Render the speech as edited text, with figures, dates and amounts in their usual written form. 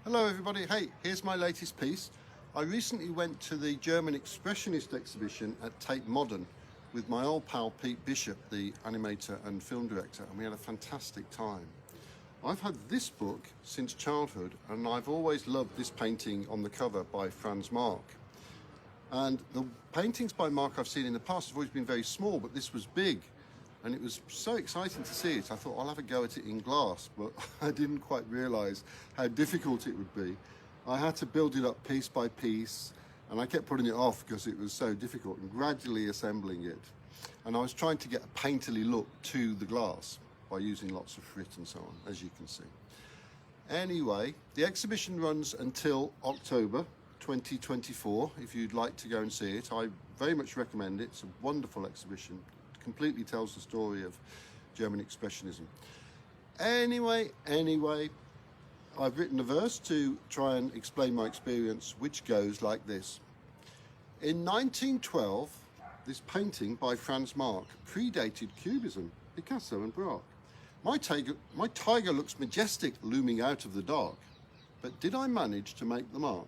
Hello everybody, hey, here's my latest piece. I recently went to the German Expressionist exhibition at Tate Modern with my old pal Pete Bishop, the animator and film director, and we had a fantastic time. I've had this book since childhood, and I've always loved this painting on the cover by Franz Marc. And the paintings by Marc I've seen in the past have always been very small, but this was big. And it was so exciting to see it. I thought I'll have a go at it in glass, but I didn't quite realise how difficult it would be. I had to build it up piece by piece, and I kept putting it off because it was so difficult, and gradually assembling it. And I was trying to get a painterly look to the glass by using lots of frit and so on, as you can see. Anyway, the exhibition runs until October 2024. If you'd like to go and see it, I very much recommend it. It's a wonderful exhibition. Completely tells the story of German Expressionism. Anyway, I've written a verse to try and explain my experience, which goes like this. In 1912, this painting by Franz Marc predated Cubism, Picasso and Braque. My tiger looks majestic looming out of the dark, but did I manage to make the mark?